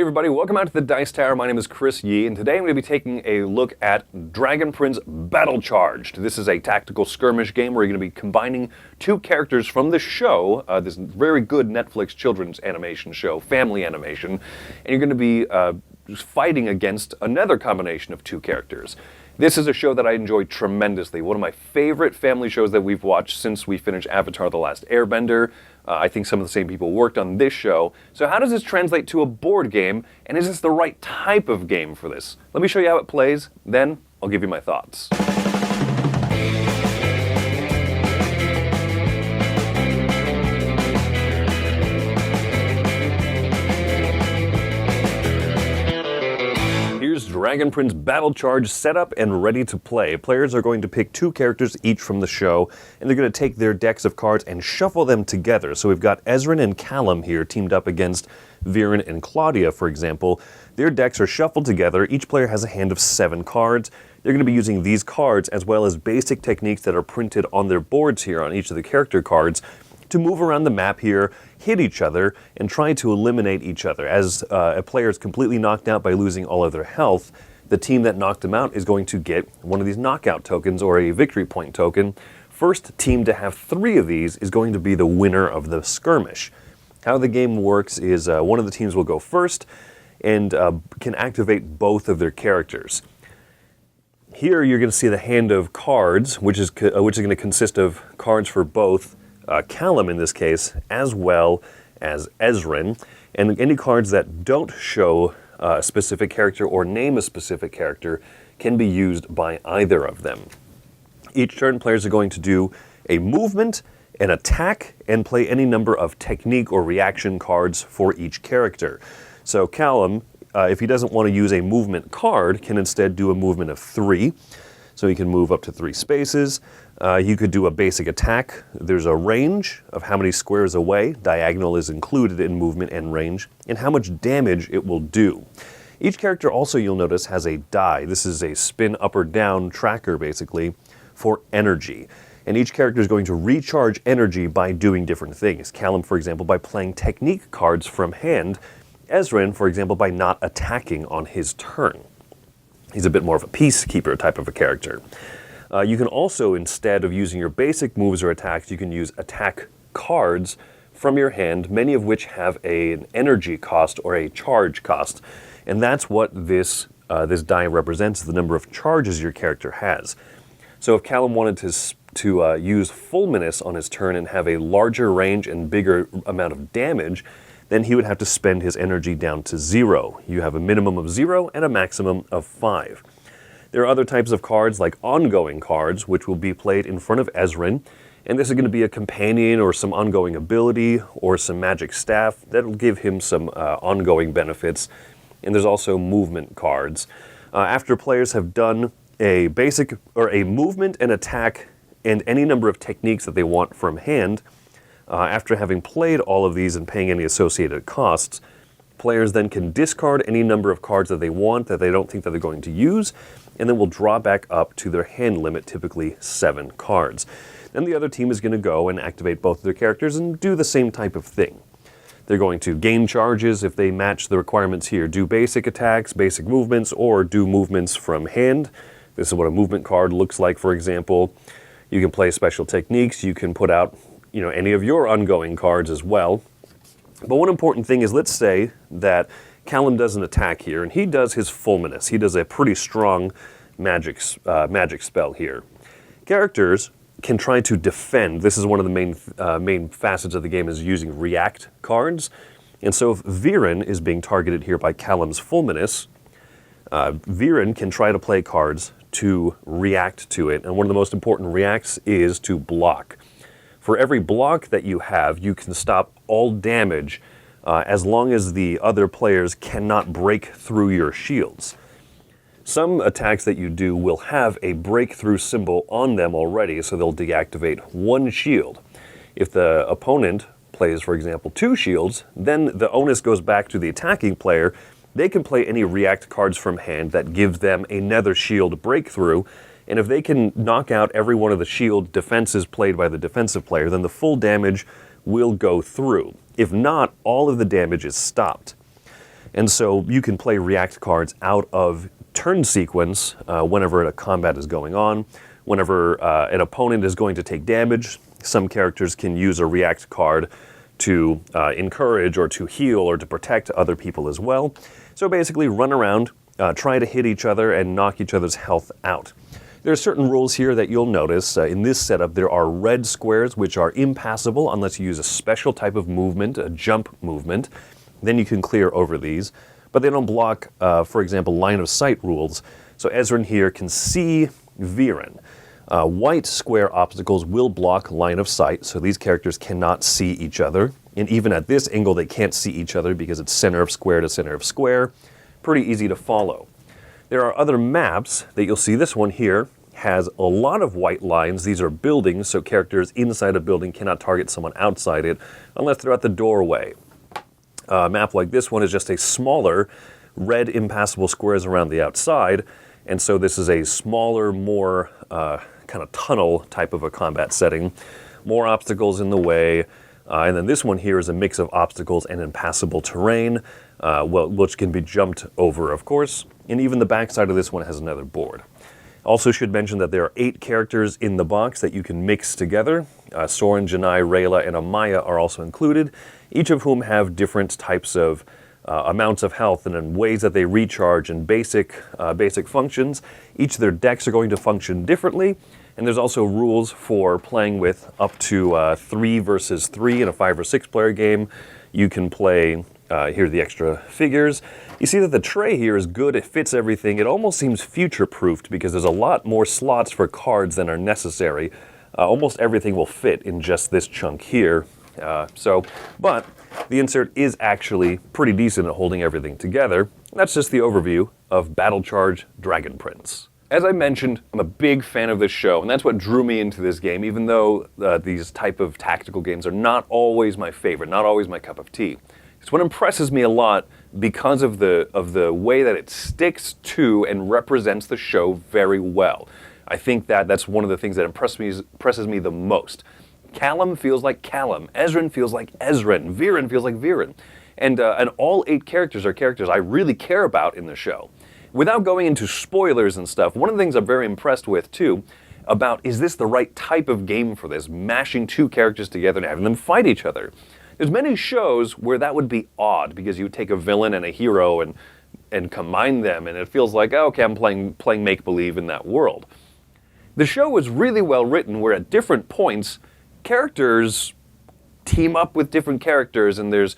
everybody, welcome out to the Dice Tower. My name is Chris Yee, and today I'm going to be taking a look at Dragon Prince Battlecharged. This is a tactical skirmish game where you're going to be combining two characters from the show, this very good Netflix children's animation show, family animation, and you're going to be fighting against another combination of two characters. This is a show that I enjoy tremendously. One of my favorite family shows that we've watched since we finished Avatar: The Last Airbender. I think some of the same people worked on this show. So how does this translate to a board game, and is this the right type of game for this? Let me show you how it plays, then I'll give you my thoughts. Here's Dragon Prince Battlecharged set up and ready to play. Players are going to pick two characters each from the show, and they're going to take their decks of cards and shuffle them together. So we've got Ezrin and Callum here teamed up against Viren and Claudia, for example. Their decks are shuffled together. Each player has a hand of 7 cards. They're going to be using these cards as well as basic techniques that are printed on their boards here on each of the character cards to move around the map here, hit each other, and try to eliminate each other. As a player is completely knocked out by losing all of their health, the team that knocked them out is going to get one of these knockout tokens or a victory point token. First team to have 3 of these is going to be the winner of the skirmish. How the game works is one of the teams will go first and can activate both of their characters. Here you're going to see the hand of cards, which is going to consist of cards for both Callum in this case, as well as Ezrin, and any cards that don't show a specific character or name a specific character can be used by either of them. Each turn, players are going to do a movement, an attack, and play any number of technique or reaction cards for each character. So Callum, if he doesn't want to use a movement card, can instead do a movement of 3. So he can move up to 3 spaces. You could do a basic attack. There's a range of how many squares away, diagonal is included in movement and range, and how much damage it will do. Each character also, you'll notice, has a die. This is a spin up or down tracker, basically, for energy. And each character is going to recharge energy by doing different things. Callum, for example, by playing technique cards from hand. Ezrin, for example, by not attacking on his turn. He's a bit more of a peacekeeper type of a character. You can also, instead of using your basic moves or attacks, you can use attack cards from your hand, many of which have an energy cost or a charge cost. And that's what this die represents, the number of charges your character has. So if Callum wanted to use Fulminous on his turn and have a larger range and bigger amount of damage, then he would have to spend his energy down to 0. You have a minimum of 0 and a maximum of 5. There are other types of cards like ongoing cards, which will be played in front of Ezrin, and this is going to be a companion or some ongoing ability or some magic staff that will give him some ongoing benefits. And there's also movement cards. After players have done a basic or a movement, an attack, and any number of techniques that they want from hand, after having played all of these and paying any associated costs, players then can discard any number of cards that they want that they don't think that they're going to use, and then will draw back up to their hand limit, typically 7 cards. Then the other team is going to go and activate both of their characters and do the same type of thing. They're going to gain charges if they match the requirements here, do basic attacks, basic movements, or do movements from hand. This is what a movement card looks like, for example. You can play special techniques, you can put out any of your ongoing cards as well. But one important thing is, let's say that Callum does an attack here, and he does his Fulminous. He does a pretty strong magic spell here. Characters can try to defend. This is one of the main facets of the game, is using react cards. And so if Viren is being targeted here by Callum's Fulminous, Viren can try to play cards to react to it. And one of the most important reacts is to block. For every block that you have, you can stop all damage as long as the other players cannot break through your shields. Some attacks that you do will have a breakthrough symbol on them already, so they'll deactivate 1 shield. If the opponent plays, for example, 2 shields, then the onus goes back to the attacking player. They can play any react cards from hand that give them another shield breakthrough, and if they can knock out every one of the shield defenses played by the defensive player, then the full damage will go through. If not, all of the damage is stopped. And so you can play react cards out of turn sequence whenever a combat is going on. Whenever an opponent is going to take damage, some characters can use a react card to encourage or to heal or to protect other people as well. So basically run around, try to hit each other and knock each other's health out. There are certain rules here that you'll notice. In this setup, there are red squares which are impassable unless you use a special type of movement, a jump movement. Then you can clear over these. But they don't block, for example, line of sight rules. So Ezrin here can see Viren. White square obstacles will block line of sight, so these characters cannot see each other. And even at this angle, they can't see each other because it's center of square to center of square. Pretty easy to follow. There are other maps that you'll see. This one here has a lot of white lines. These are buildings, so characters inside a building cannot target someone outside it unless they're at the doorway. A map like this one is just a smaller red impassable squares around the outside, and so this is a smaller, more kind of tunnel type of a combat setting. More obstacles in the way, and then this one here is a mix of obstacles and impassable terrain, which can be jumped over, of course, and even the backside of this one has another board. Also should mention that there are 8 characters in the box that you can mix together. Soren, Janai, Rayla, and Amaya are also included, each of whom have different types of amounts of health and in ways that they recharge and basic functions. Each of their decks are going to function differently, and there's also rules for playing with up to 3 versus 3 in a 5 or 6 player game. You can play, here are the extra figures. You see that the tray here is good, it fits everything. It almost seems future-proofed because there's a lot more slots for cards than are necessary. Almost everything will fit in just this chunk here. But the insert is actually pretty decent at holding everything together. That's just the overview of Battlecharged Dragon Prince. As I mentioned, I'm a big fan of this show, and that's what drew me into this game, even though these type of tactical games are not always my favorite, not always my cup of tea. It's what impresses me a lot because of the way that it sticks to and represents the show very well. I think that's one of the things that impresses me the most. Callum feels like Callum, Ezrin feels like Ezrin, Viren feels like Viren. And all 8 characters are characters I really care about in the show. Without going into spoilers and stuff, one of the things I'm very impressed with, too, about is this the right type of game for this, mashing 2 characters together and having them fight each other. There's many shows where that would be odd, because you would take a villain and a hero and combine them, and it feels like, oh, okay, I'm playing make-believe in that world. The show was really well written, where at different points, characters team up with different characters, and there's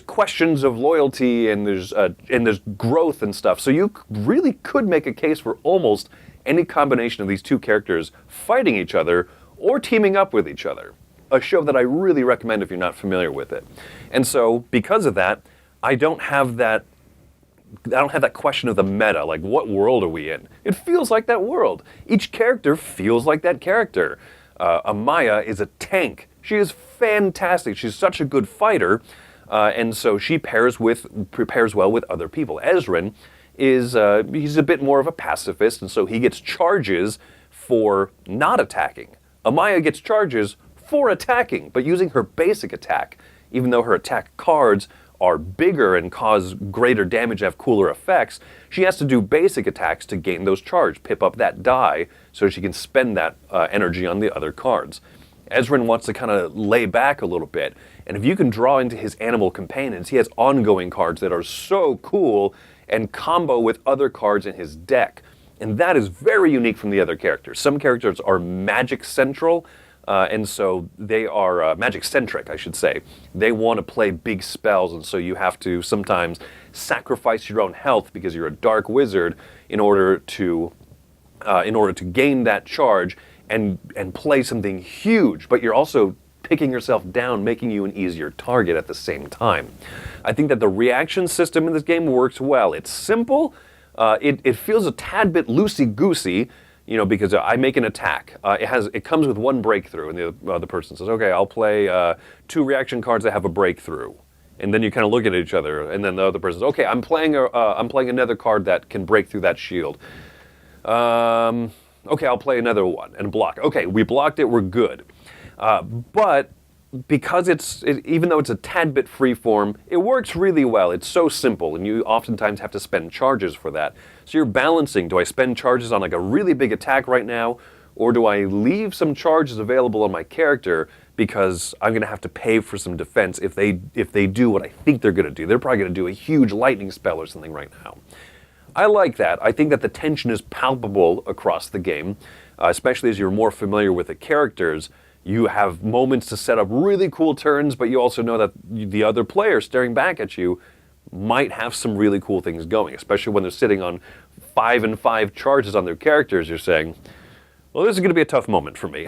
questions of loyalty, and there's growth and stuff. So you really could make a case for almost any combination of these 2 characters fighting each other or teaming up with each other. A show that I really recommend if you're not familiar with it. And so, because of that, I don't have that question of the meta, like what world are we in? It feels like that world. Each character feels like that character. Amaya is a tank. She is fantastic. She's such a good fighter, and so she prepares well with other people. Ezrin he's a bit more of a pacifist, and so he gets charges for not attacking. Amaya gets charges for attacking, but using her basic attack. Even though her attack cards are bigger and cause greater damage, have cooler effects, she has to do basic attacks to gain those charge, pip up that die, so she can spend that energy on the other cards. Ezrin wants to kind of lay back a little bit, and if you can draw into his animal companions, he has ongoing cards that are so cool and combo with other cards in his deck. And that is very unique from the other characters. Some characters are magic central, and so they are magic-centric, I should say. They want to play big spells, and so you have to sometimes sacrifice your own health because you're a dark wizard in order to gain that charge and play something huge. But you're also picking yourself down, making you an easier target at the same time. I think that the reaction system in this game works well. It's simple. It feels a tad bit loosey-goosey, because I make an attack. It comes with 1 breakthrough, and the other person says, okay, I'll play 2 reaction cards that have a breakthrough. And then you kind of look at each other, and then the other person says, okay, I'm playing another card that can break through that shield. Okay, I'll play another one and block. Okay, we blocked it, we're good. But because even though it's a tad bit freeform, it works really well. It's so simple, and you oftentimes have to spend charges for that. So you're balancing, do I spend charges on like a really big attack right now, or do I leave some charges available on my character because I'm going to have to pay for some defense if they do what I think they're going to do. They're probably going to do a huge lightning spell or something right now. I like that. I think that the tension is palpable across the game, especially as you're more familiar with the characters. You have moments to set up really cool turns, but you also know that the other player staring back at you might have some really cool things going, especially when they're sitting on 5 and 5 charges on their characters. You're saying, well, this is going to be a tough moment for me.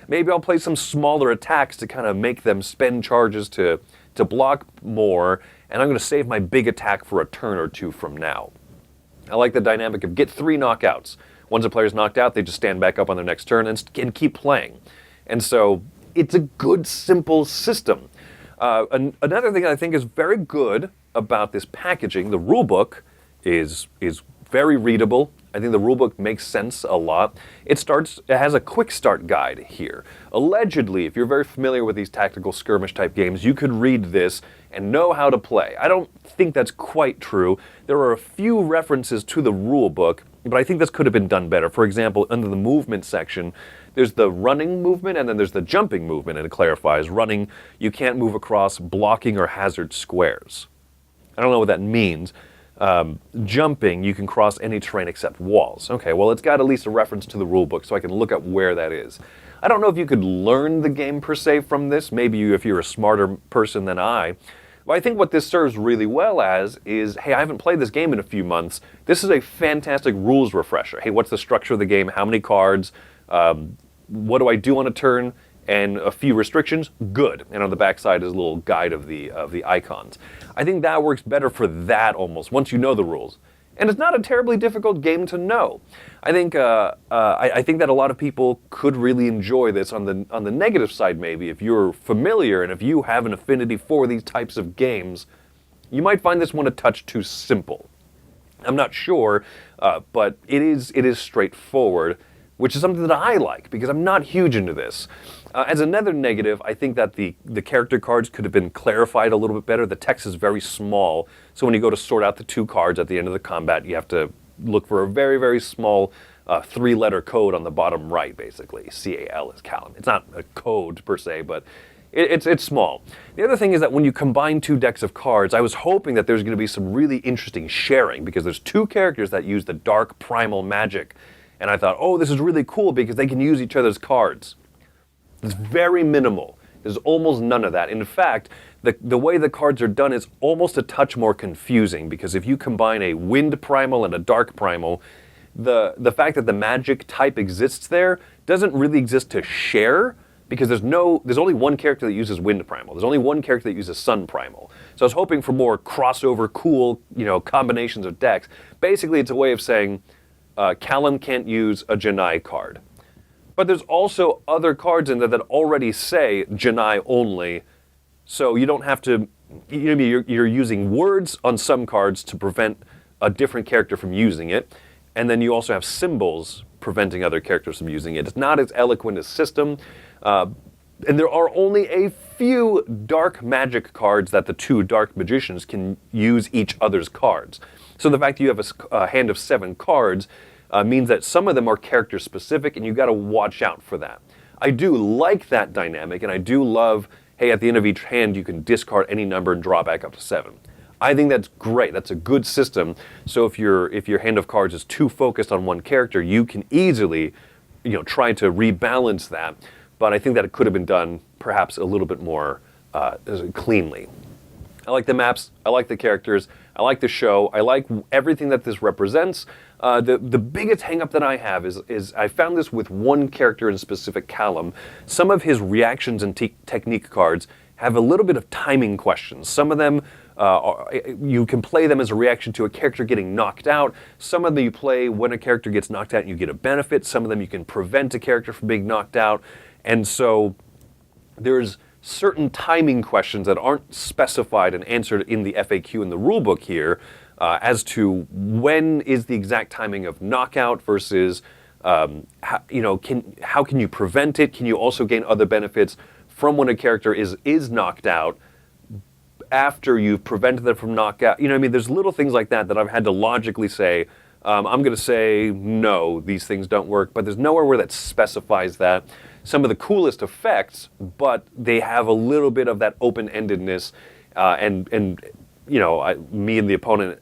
Maybe I'll play some smaller attacks to kind of make them spend charges to block more, and I'm going to save my big attack for a turn or two from now. I like the dynamic of get 3 knockouts. Once a player's knocked out, they just stand back up on their next turn and keep playing. And so it's a good, simple system. Another thing I think is very good about this packaging, the rulebook is very readable. I think the rulebook makes sense a lot. It has a quick start guide here. Allegedly, if you're very familiar with these tactical skirmish type games, you could read this and know how to play. I don't think that's quite true. There are a few references to the rulebook, but I think this could have been done better. For example, under the movement section, there's the running movement and then there's the jumping movement, and it clarifies running, you can't move across blocking or hazard squares. I don't know what that means. Jumping, you can cross any terrain except walls. Okay, well, it's got at least a reference to the rulebook, so I can look up where that is. I don't know if you could learn the game per se from this. Maybe if you're a smarter person than I. But I think what this serves really well as is, hey, I haven't played this game in a few months. This is a fantastic rules refresher. Hey, what's the structure of the game? How many cards? What do I do on a turn? And a few restrictions, good. And on the backside is a little guide of the icons. I think that works better for that almost, once you know the rules. And it's not a terribly difficult game to know. I think I think that a lot of people could really enjoy this on the negative side maybe. If you're familiar and if you have an affinity for these types of games, you might find this one a touch too simple. I'm not sure, but it is straightforward, which is something that I like because I'm not huge into this. As another negative, I think that the character cards could have been clarified a little bit better. The text is very small, so when you go to sort out the 2 cards at the end of the combat, you have to look for a very, very small 3-letter code on the bottom right, basically. CAL is Callum. It's not a code per se, but it's small. The other thing is that when you combine 2 decks of cards, I was hoping that there's going to be some really interesting sharing, because there's 2 characters that use the dark primal magic, and I thought, oh, this is really cool because they can use each other's cards. It's very minimal. There's almost none of that. In fact, the way the cards are done is almost a touch more confusing, because if you combine a wind primal and a dark primal, the fact that the magic type exists there doesn't really exist to share, because there's only one character that uses wind primal. There's only one character that uses sun primal. So I was hoping for more crossover, cool, combinations of decks. Basically, it's a way of saying Callum can't use a Janai card. But there's also other cards in there that already say Janai only, so you don't have to, you're using words on some cards to prevent a different character from using it, and then you also have symbols preventing other characters from using it. It's not as eloquent a system, and there are only a few dark magic cards that the 2 dark magicians can use each other's cards. So the fact that you have a hand of 7 cards means that some of them are character specific, and you've got to watch out for that. I do like that dynamic, and I do love, hey, at the end of each hand you can discard any number and draw back up to 7. I think that's great. That's a good system. So if your hand of cards is too focused on one character, you can easily, try to rebalance that. But I think that it could have been done perhaps a little bit more cleanly. I like the maps. I like the characters. I like the show. I like everything that this represents. The biggest hang-up that I have is I found this with one character in specific, Callum. Some of his reactions and technique cards have a little bit of timing questions. Some of them, you can play them as a reaction to a character getting knocked out. Some of them you play when a character gets knocked out and you get a benefit. Some of them you can prevent a character from being knocked out. And so there's certain timing questions that aren't specified and answered in the FAQ in the rulebook here, as to when is the exact timing of knockout versus how can you prevent it? Can you also gain other benefits from when a character is knocked out after you've prevented them from knockout. You know what I mean? There's little things like that that I've had to logically say, I'm going to say, no, these things don't work, but there's nowhere where that specifies that. Some of the coolest effects, but they have a little bit of that open-endedness, and you know, me and the opponent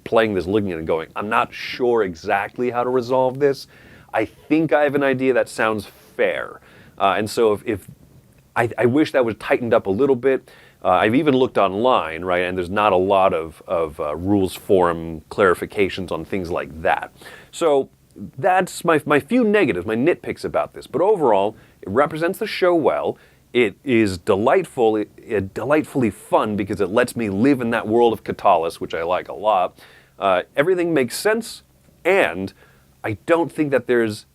playing this, looking at it and going, I'm not sure exactly how to resolve this. I think I have an idea that sounds fair. And so if I wish that was tightened up a little bit. I've even looked online, right, and there's not a lot of rules forum clarifications on things like that. So that's my few negatives, my nitpicks about this. But overall, it represents the show well. It is delightful, delightfully fun because it lets me live in that world of Katalis, which I like a lot. Everything makes sense, and I don't think there's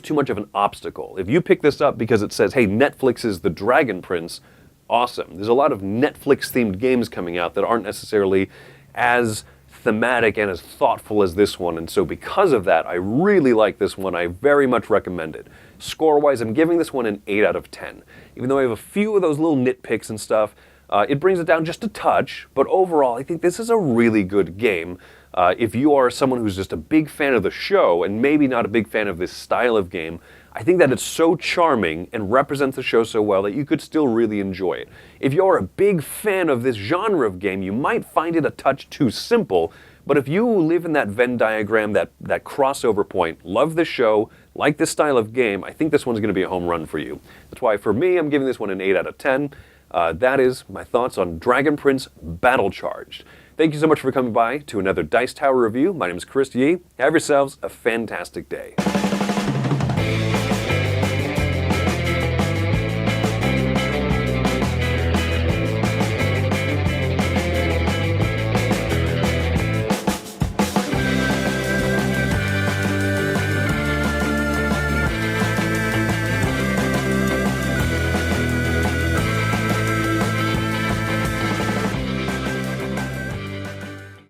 too much of an obstacle. If you pick this up because it says, hey, Netflix is the Dragon Prince, awesome. There's a lot of Netflix-themed games coming out that aren't necessarily as thematic and as thoughtful as this one, and so because of that, I really like this one. I very much recommend it. Score-wise, I'm giving this one an 8 out of 10. Even though I have a few of those little nitpicks and stuff, it brings it down just a touch, but overall, I think this is a really good game. If you are someone who's just a big fan of the show, and maybe not a big fan of this style of game, I think that it's so charming and represents the show so well that you could still really enjoy it. If you're a big fan of this genre of game, you might find it a touch too simple, but if you live in that Venn diagram, that crossover point, love the show, like this style of game, I think this one's going to be a home run for you. That's why for me, I'm giving this one an 8 out of 10. That is my thoughts on Dragon Prince Battlecharged. Thank you so much for coming by to another Dice Tower review. My name is Chris Yee. Have yourselves a fantastic day.